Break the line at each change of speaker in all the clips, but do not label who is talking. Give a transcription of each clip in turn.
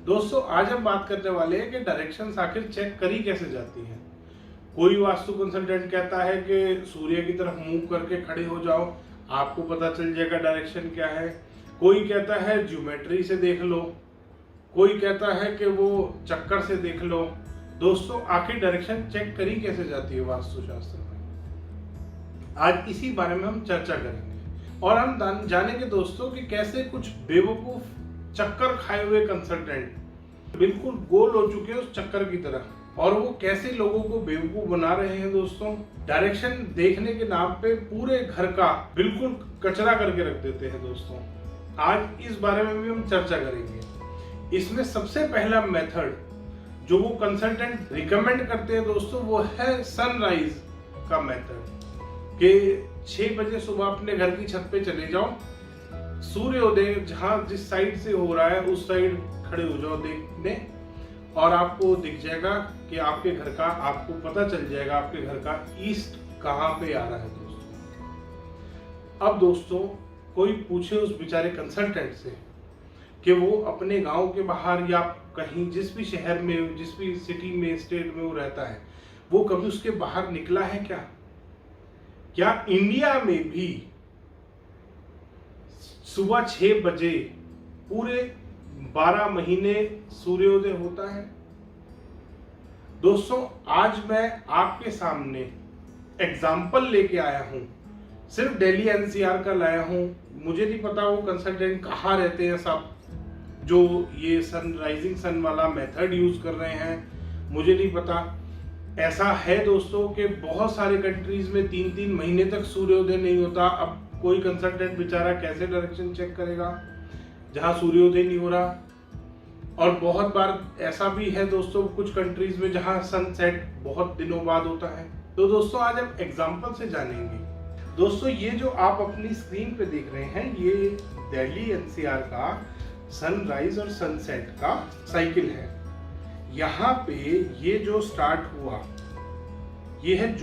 दोस्तों आज हम बात करने वाले हैं कि डायरेक्शंस आखिर चेक करी कैसे जाती है। कोई वास्तु कंसल्टेंट कहता है कि सूर्य की तरफ मुंह करके खड़े हो जाओ, आपको पता चल जाएगा डायरेक्शन क्या है। कोई कहता है ज्योमेट्री से देख लो, कोई कहता है कि वो चक्कर से देख लो। दोस्तों आखिर डायरेक्शन चेक करी कैसे जाती है वास्तुशास्त्र में, आज इसी बारे में हम चर्चा करेंगे और हम जानेंगे दोस्तों कि कैसे कुछ बेवकूफ चक्कर खाए हुए कंसल्टेंट बिल्कुल गोल हो चुके हैं उस चक्कर की तरह, और वो कैसे लोगों को बेवकूफ बना रहे हैं। दोस्तों डायरेक्शन देखने के नाम पे पूरे घर का बिल्कुल कचरा करके रख देते हैं। दोस्तों आज इस बारे में भी हम चर्चा करेंगे। इसमें सबसे पहला मेथड जो वो कंसल्टेंट रिकमेंड करते हैं दोस्तों, वो है सनराइज का मेथड कि 6 बजे सुबह अपने घर की छत पे चले जाओ, सूर्योदय जहां जिस साइड से हो रहा है उस साइड खड़े हो जाओ देखने, और आपको दिख जाएगा कि आपके घर का, आपको पता चल जाएगा आपके घर का ईस्ट कहां पे आ रहा है। दोस्तों अब दोस्तों कोई पूछे उस बेचारे कंसल्टेंट से कि वो अपने गांव के बाहर या कहीं जिस भी शहर में, जिस भी सिटी में, स्टेट में वो रहता है, वो कभी उसके बाहर निकला है क्या? क्या इंडिया में भी सुबह 6 बजे पूरे 12 महीने सूर्योदय होता है? दोस्तों आज मैं आपके सामने एग्जाम्पल लेके आया हूं, सिर्फ दिल्ली एनसीआर का लाया हूं। मुझे नहीं पता वो कंसल्टेंट कहाँ रहते हैं सब जो ये सनराइजिंग सन वाला मेथड यूज कर रहे हैं, मुझे नहीं पता। ऐसा है दोस्तों कि बहुत सारे कंट्रीज में 3-3 महीने तक सूर्योदय नहीं होता। अब कोई कंसल्टेंट बेचारा कैसे डायरेक्शन चेक करेगा जहां सूर्योदय नहीं हो रहा। और बहुत बार ऐसा भी है दोस्तों कुछ कंट्रीज में जहां सनसेट बहुत दिनों बाद होता है। तो दोस्तों आज हम एग्जांपल से जानेंगे। दोस्तों ये जो आप अपनी स्क्रीन पे देख रहे हैं, ये दिल्ली एनसीआर का सनराइज और सनसेट का साइकिल है। यहाँ पे ये जो स्टार्ट हुआ ये है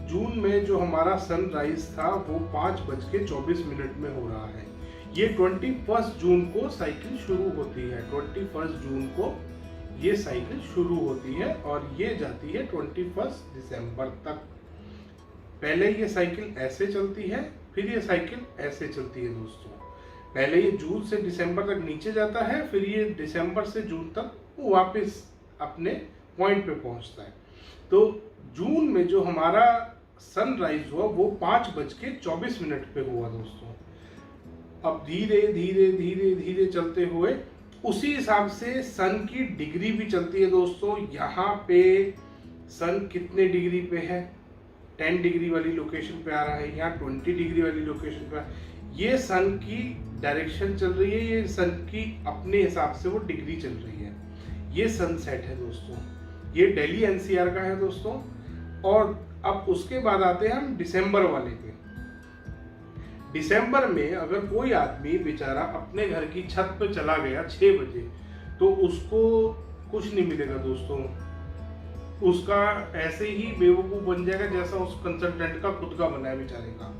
जून में जो हमारा सनराइज था वो 5:24 में हो रहा है। ये 21 जून को साइकिल शुरू होती है। 21 जून को ये साइकिल शुरू होती है और ये जाती है 21 दिसंबर तक। पहले ये साइकिल ऐसे चलती है, फिर ये साइकिल ऐसे चलती है। दोस्तों पहले ये जून से दिसंबर तक नीचे जाता है, फिर ये दिसंबर से जून तक वापस अपने पॉइंट पे पहुंचता है। तो जून में जो हमारा सनराइज हुआ वो 5:24 पे हुआ। दोस्तों अब धीरे धीरे धीरे धीरे चलते हुए उसी हिसाब से सन की डिग्री भी चलती है। दोस्तों यहाँ पे सन कितने डिग्री पे है? 10 डिग्री वाली लोकेशन पे आ रहा है, यहाँ 20 डिग्री वाली लोकेशन पे। ये सन की डायरेक्शन चल रही है, ये सन की अपने हिसाब से वो डिग्री चल रही है। ये सनसेट है दोस्तों, ये दिल्ली एनसीआर का है दोस्तों। और अब उसके बाद आते हैं हम दिसंबर वाले पे। दिसंबर में अगर कोई आदमी बेचारा अपने घर की छत पे चला गया 6 बजे, तो उसको कुछ नहीं मिलेगा दोस्तों। उसका ऐसे ही बेवकूफ बन जाएगा जैसा उस कंसल्टेंट का खुद का बना है बेचारे का।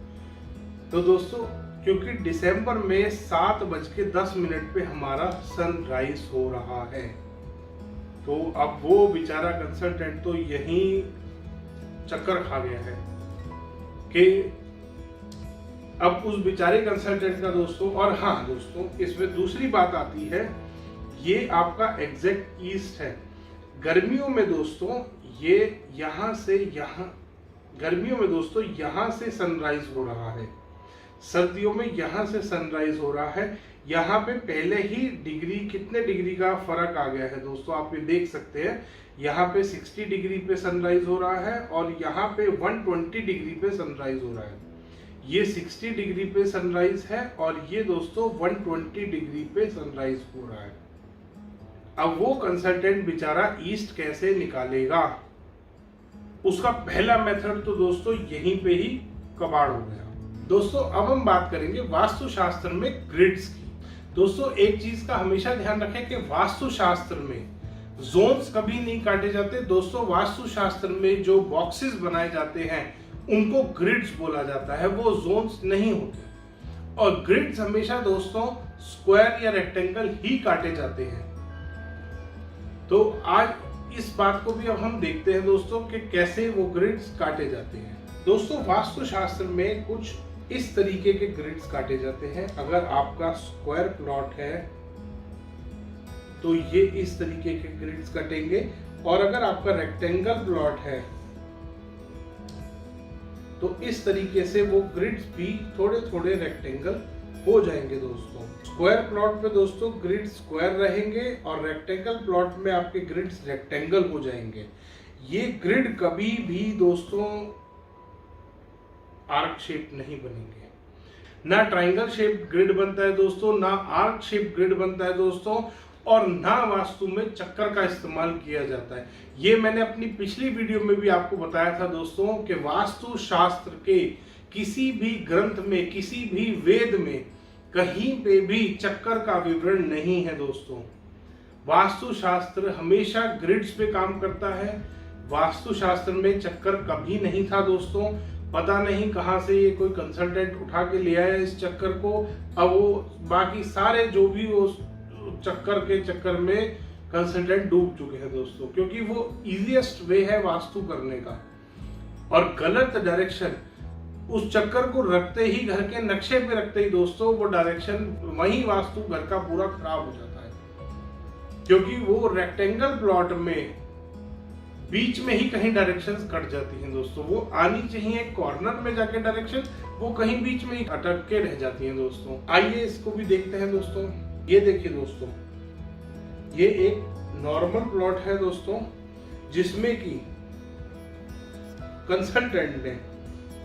तो दोस्तों क्योंकि दिसंबर में 7:10 पे हमारा सनराइज हो रहा है, तो अब वो बेचारा कंसल्टेंट तो यहीं चक्कर खा गया है कि अब उस बेचारे कंसल्टेंट का दोस्तों। और हाँ दोस्तों इसमें दूसरी बात आती है, ये आपका एग्जैक्ट ईस्ट है। गर्मियों में दोस्तों ये यहाँ से यहाँ, गर्मियों में दोस्तों यहाँ से सनराइज हो रहा है, सर्दियों में यहाँ से सनराइज हो रहा है। यहाँ पे पहले ही डिग्री, कितने डिग्री का फर्क आ गया है दोस्तों, आप ये देख सकते हैं। यहाँ पे 60 डिग्री पे सनराइज हो रहा है और यहाँ पे 120 डिग्री पे सनराइज हो रहा है। ये 60 डिग्री पे सनराइज है और ये दोस्तों 120 डिग्री पे सनराइज हो रहा है। अब वो कंसल्टेंट बेचारा ईस्ट कैसे निकालेगा? उसका पहला मेथड तो दोस्तों यहीं पे ही कबाड़ हो गया। दोस्तों अब हम बात करेंगे वास्तुशास्त्र में ग्रिड्स की। दोस्तों एक चीज का हमेशा ध्यान रखें कि वास्तुशास्त्र में जोन्स कभी नहीं काटे जाते। दोस्तों वास्तुशास्त्र में जो बॉक्सेस बनाए जाते हैं उनको ग्रिड्स बोला जाता है, वो जोन्स नहीं होते। और ग्रिड्स हमेशा दोस्तों स्क्वायर या रेक्टेंगल ही काटे जाते हैं। तो आज इस बात को भी अब हम देखते हैं दोस्तों कि कैसे वो ग्रिड्स काटे जाते हैं। दोस्तों वास्तुशास्त्र में कुछ इस तरीके के ग्रिड्स काटे जाते हैं। अगर आपका स्क्वायर प्लॉट है तो ये इस तरीके के ग्रिड्स कटेंगे, और अगर आपका रेक्टेंगल प्लॉट है तो इस तरीके से वो ग्रिड्स भी थोड़े थोड़े रेक्टेंगल हो जाएंगे दोस्तों। स्क्वायर प्लॉट में दोस्तों ग्रिड स्क्वायर रहेंगे और रेक्टेंगल प्लॉट में आपके ग्रिड्स रेक्टेंगल हो जाएंगे। ये ग्रिड कभी भी दोस्तों आर्क शेप नहीं बनेंगे। ना ट्रायंगल शेप ग्रिड बनता है दोस्तों, ना आर्क शेप ग्रिड बनता है दोस्तों, और ना वास्तु में चक्कर का इस्तेमाल किया जाता है। ये मैंने अपनी पिछली वीडियो में भी आपको बताया था दोस्तों कि वास्तु शास्त्र के किसी भी ग्रंथ में, किसी भी वेद में कहीं पे भी चक्कर का विवरण नहीं है दोस्तों। वास्तु शास्त्र हमेशा ग्रिड्स पे काम करता है। वास्तु शास्त्र में चक्कर कभी नहीं था दोस्तों। पता नहीं कहां से ये कोई कंसल्टेंट उठा के ले आया इस चक्कर को। अब वो बाकी सारे जो भी वो चक्कर के चक्कर में कंसल्टेंट डूब चुके हैं दोस्तों, क्योंकि वो इजीएस्ट वे है वास्तु करने का। और गलत डायरेक्शन उस चक्कर को रखते ही, घर के नक्शे पे रखते ही दोस्तों वो डायरेक्शन, वही वास्तु घर का पूरा खराब हो जाता है। क्योंकि वो रेक्टेंगल प्लॉट में बीच में ही कहीं डायरेक्शंस कट जाती हैं दोस्तों। वो आनी चाहिए कॉर्नर में जाके डायरेक्शन, वो कहीं बीच में ही अटक के रह जाती हैं दोस्तों। आइए इसको भी देखते हैं दोस्तों। ये देखिए दोस्तों, ये एक नॉर्मल प्लॉट है दोस्तों, जिसमें कि कंसल्टेंट ने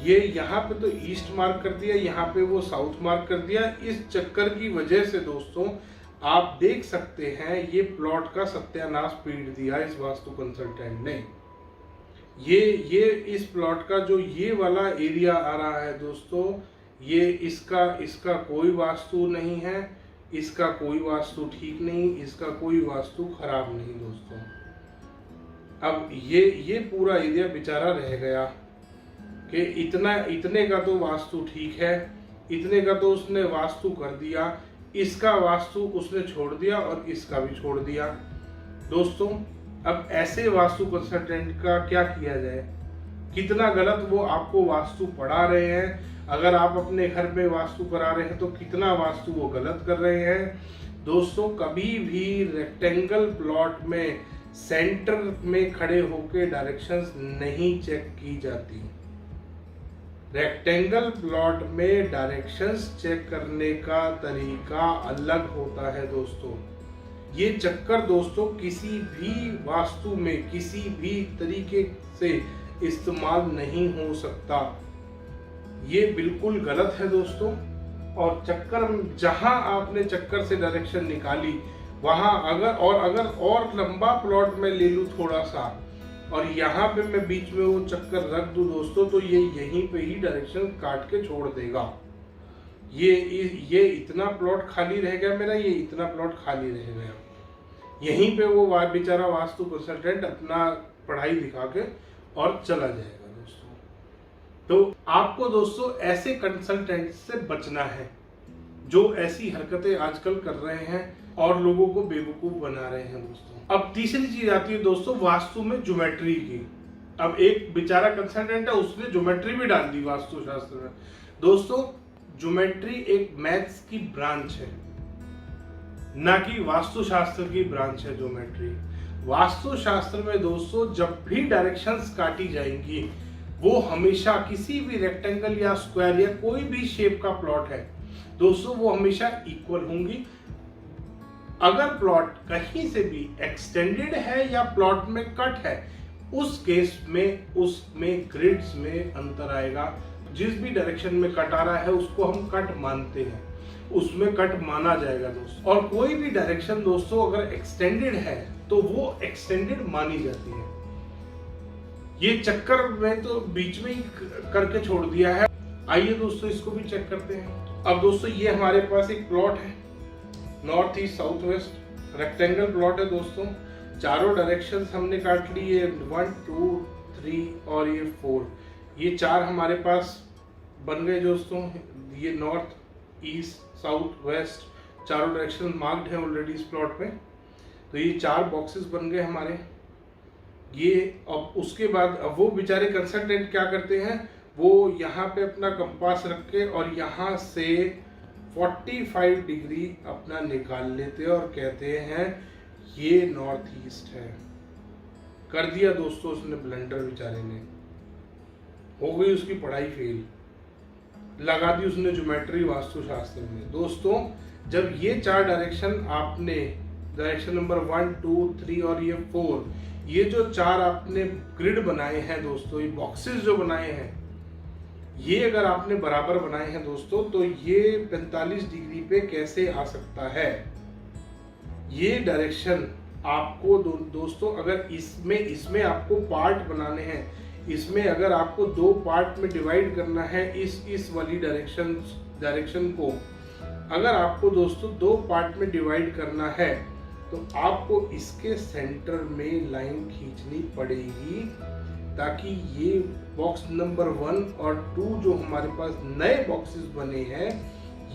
ये यहाँ पे तो ईस्ट मार्क कर दिया, यहाँ पे वो साउथ मार्क कर दिया। इस चक्कर की वजह से दोस्तों आप देख सकते हैं ये प्लॉट का सत्यानाश पीट दिया इस वास्तु कंसल्टेंट ने। ये इस प्लॉट का जो ये वाला एरिया आ रहा है दोस्तों, ये इसका कोई वास्तु नहीं है, इसका कोई वास्तु ठीक नहीं, इसका कोई वास्तु खराब नहीं दोस्तों। अब ये पूरा एरिया बेचारा रह गया कि इतने का तो वास्तु ठीक है, इतने का तो उसने वास्तु कर दिया, इसका वास्तु उसने छोड़ दिया और इसका भी छोड़ दिया दोस्तों। अब ऐसे वास्तु कंसल्टेंट का क्या किया जाए? कितना गलत वो आपको वास्तु पढ़ा रहे हैं। अगर आप अपने घर में वास्तु करा रहे हैं तो कितना वास्तु वो गलत कर रहे हैं दोस्तों। कभी भी रेक्टेंगल प्लॉट में सेंटर में खड़े होकर डायरेक्शंस नहीं चेक की जाती। रेक्टेंगल प्लॉट में डायरेक्शंस चेक करने का तरीका अलग होता है दोस्तों। ये चक्कर दोस्तों किसी भी वास्तु में किसी भी तरीके से इस्तेमाल नहीं हो सकता। ये बिल्कुल गलत है दोस्तों। और चक्कर, जहां आपने चक्कर से डायरेक्शन निकाली वहां अगर और लंबा प्लॉट में ले लूं थोड़ा सा, और यहाँ पे मैं बीच में वो चक्कर रख दूं दोस्तों, तो ये यहीं पे ही डायरेक्शन काट के छोड़ देगा। ये इतना प्लॉट खाली रह गया मेरा, ये इतना प्लॉट खाली रह गया। यहीं पे वो बेचारा वास्तु कंसल्टेंट अपना पढ़ाई दिखा के और चला जाएगा दोस्तों। तो आपको दोस्तों ऐसे कंसल्टेंट से बचना है जो ऐसी हरकतें आजकल कर रहे हैं और लोगों को बेवकूफ बना रहे हैं दोस्तों। अब तीसरी चीज आती है दोस्तों वास्तु में ज्योमेट्री की। अब एक बेचारा कंसल्टेंट है, उसने ज्योमेट्री भी डाल दी वास्तु शास्त्र में दोस्तों। ज्योमेट्री एक मैथ्स की ब्रांच है, ना कि वास्तु शास्त्र की ब्रांच है ज्योमेट्री। वास्तु शास्त्र में दोस्तों जब भी डायरेक्शंस काटी जाएंगी वो हमेशा किसी भी रेक्टेंगल या स्क्वायर या कोई भी शेप का प्लॉट है दोस्तों, वो हमेशा इक्वल होंगी। अगर प्लॉट कहीं से भी एक्सटेंडेड है या प्लॉट में कट है, उस केस में उसमें ग्रिड्स में अंतर आएगा। जिस भी डायरेक्शन में कट आ रहा है उसको हम कट मानते हैं, उसमें कट माना जाएगा दोस्तों। और कोई भी डायरेक्शन दोस्तों अगर एक्सटेंडेड है तो वो एक्सटेंडेड मानी जाती है। ये चक्कर में तो बीच में ही करके छोड़ दिया है। आइए दोस्तों इसको भी चेक करते हैं। अब दोस्तों ये हमारे पास एक प्लॉट है, north east south west rectangle plot है दोस्तों। चारों डायरेक्शंस हमने काट ली है, 1 2 3 और ये 4। ये चार हमारे पास बन गए दोस्तों। ये नॉर्थ ईस्ट साउथ वेस्ट चारों डायरेक्शन मार्क्ड है ऑलरेडी इस प्लॉट में। तो ये 4 बॉक्सेस बन गए हमारे। ये अब उसके बाद अब वो बेचारे कंसल्टेंट क्या करते हैं, वो यहाँ पे अपना कंपास रख के और यहाँ से 45 डिग्री अपना निकाल लेते हैं और कहते हैं ये नॉर्थ ईस्ट है। कर दिया दोस्तों उसने ब्लंडर, बेचारे ने, हो गई उसकी पढ़ाई फेल, लगा दी उसने ज्योमेट्री वास्तुशास्त्र में। दोस्तों जब ये 4 डायरेक्शन आपने, डायरेक्शन नंबर 1, 2, 3 और ये 4, ये जो 4 आपने ग्रिड बनाए हैं दोस्तों, ये बॉक्सेस जो बनाए हैं, ये अगर आपने बराबर बनाए हैं दोस्तों, तो ये 45 डिग्री पे कैसे आ सकता है। ये डायरेक्शन आपको दोस्तों अगर इसमें आपको पार्ट बनाने हैं, इसमें अगर आपको 2 पार्ट में डिवाइड करना है, इस वाली डायरेक्शन को अगर आपको दोस्तों 2 पार्ट में डिवाइड करना है, तो आपको इसके सेंटर में लाइन खींचनी पड़ेगी, ताकि ये बॉक्स नंबर 1 और 2 जो हमारे पास नए बॉक्सेस बने हैं,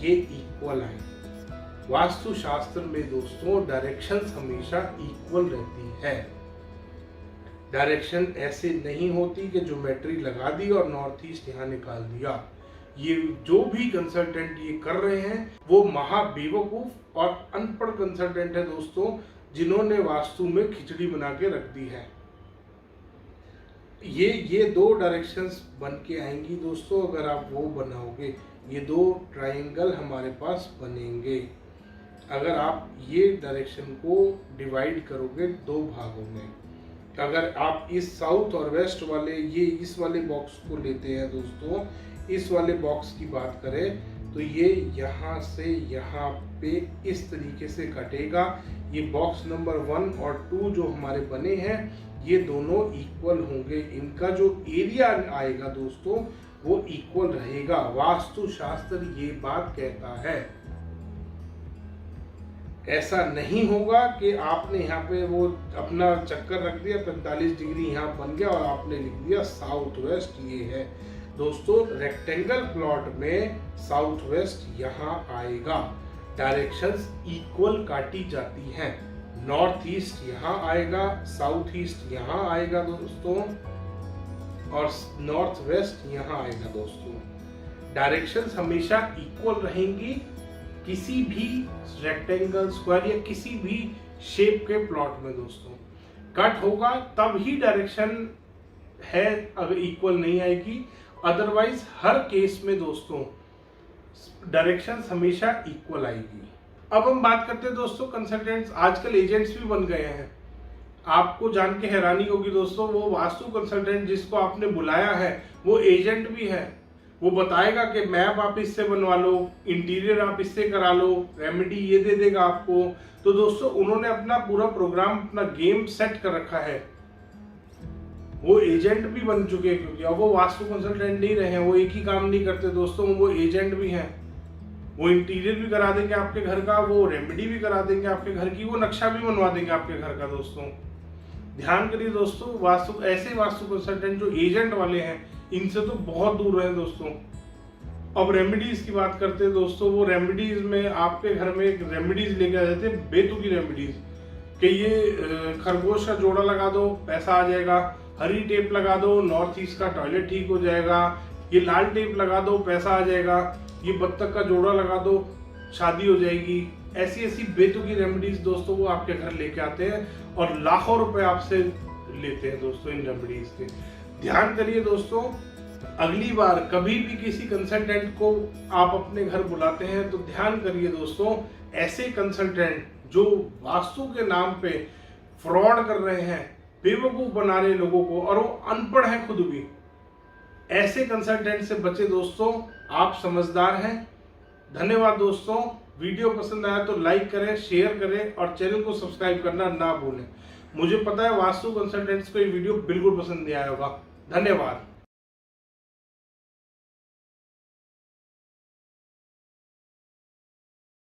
ये इक्वल आए। वास्तुशास्त्र में दोस्तों डायरेक्शंस हमेशा इक्वल रहती है। डायरेक्शन ऐसे नहीं होती कि ज्योमेट्री लगा दी और नॉर्थ ईस्ट यहाँ निकाल दिया। ये जो भी कंसल्टेंट ये कर रहे हैं वो महा बेवकूफ और अनपढ़ कंसल्टेंट है दोस्तों, जिन्होंने वास्तु में खिचड़ी बना के रख दी है। ये 2 डायरेक्शंस बन के आएंगी दोस्तों, अगर आप वो बनाओगे, ये 2 ट्रायंगल हमारे पास बनेंगे। अगर आप ये डायरेक्शन को डिवाइड करोगे 2 भागों में, अगर आप इस साउथ और वेस्ट वाले इस वाले बॉक्स को लेते हैं दोस्तों, इस वाले बॉक्स की बात करें तो ये यहाँ से यहाँ पे इस तरीके से कटेगा। ये बॉक्स नंबर 1 और 2 जो हमारे बने हैं, ये दोनों इक्वल होंगे। इनका जो एरिया आएगा दोस्तों वो इक्वल रहेगा। वास्तुशास्त्र ये बात कहता है। ऐसा नहीं होगा कि आपने यहाँ पे वो अपना चक्कर रख दिया, 45 डिग्री यहाँ बन गया और आपने लिख दिया साउथ वेस्ट ये है। दोस्तों रेक्टेंगल प्लॉट में साउथ वेस्ट यहाँ आएगा। डायरेक्शंस इक्वल काटी जाती हैं। नॉर्थ ईस्ट यहाँ आएगा, साउथ ईस्ट यहाँ आएगा दोस्तों, और नॉर्थ वेस्ट यहाँ आएगा दोस्तों। डायरेक्शंस हमेशा इक्वल रहेंगी किसी भी रेक्टेंगल, स्क्वायर या किसी भी शेप के प्लॉट में दोस्तों। कट होगा तब ही डायरेक्शन है, अगर इक्वल नहीं आएगी, अदरवाइज हर केस में दोस्तों डायरेक्शंस हमेशा इक्वल आएगी। अब हम बात करते हैं दोस्तों कंसल्टेंट्स, आजकल एजेंट्स भी बन गए हैं। आपको जान के हैरानी होगी दोस्तों, वो वास्तु कंसल्टेंट जिसको आपने बुलाया है वो एजेंट भी है। वो बताएगा कि मैप आप इससे बनवा लो, इंटीरियर आप इससे करा लो, रेमेडी ये दे देगा आपको। तो दोस्तों उन्होंने अपना पूरा प्रोग्राम, अपना गेम सेट कर रखा है। वो एजेंट भी बन चुके हैं, क्योंकि अब वो वास्तु कंसल्टेंट नहीं रहे हैं, वो एक ही काम नहीं करते दोस्तों, वो एजेंट भी हैं। वो इंटीरियर भी करा देंगे आपके घर का, वो रेमेडी भी करा देंगे आपके घर की, वो नक्शा भी बनवा देंगे आपके घर का। दोस्तों ध्यान करिए दोस्तों, ऐसे वास्तु कंसल्टेंट जो एजेंट वाले हैं, इनसे तो बहुत दूर रहे दोस्तों। अब रेमेडीज की बात करते हैं दोस्तों, वो रेमेडीज में आपके घर में एक रेमेडीज लेके आ जाते हैं, बेतुकी रेमेडीज, कि ये खरगोश का जोड़ा लगा दो पैसा आ जाएगा, हरी टेप लगा दो नॉर्थ ईस्ट का टॉयलेट ठीक हो जाएगा, ये लाल टेप लगा दो पैसा आ जाएगा, ये बत्तख का जोड़ा लगा दो शादी हो जाएगी। ऐसी ऐसी बेतुकी रेमेडीज दोस्तों वो आपके घर लेके आते हैं और लाखों रुपए आपसे लेते हैं दोस्तों इन रेमेडीज के। ध्यान करिए दोस्तों, अगली बार कभी भी किसी कंसल्टेंट को आप अपने घर बुलाते हैं तो ध्यान करिए दोस्तों, ऐसे कंसल्टेंट जो वास्तु के नाम पे फ्रॉड कर रहे हैं, बेवकूफ बना रहे लोगों को, और वो अनपढ़ है खुद भी, ऐसे कंसल्टेंट से बचे दोस्तों। आप समझदार हैं। धन्यवाद दोस्तों। वीडियो पसंद आया तो लाइक करें, शेयर करें और चैनल को सब्सक्राइब करना ना भूलें। मुझे पता है वास्तु कंसल्टेंट्स को ये वीडियो बिल्कुल पसंद नहीं आया होगा। धन्यवाद।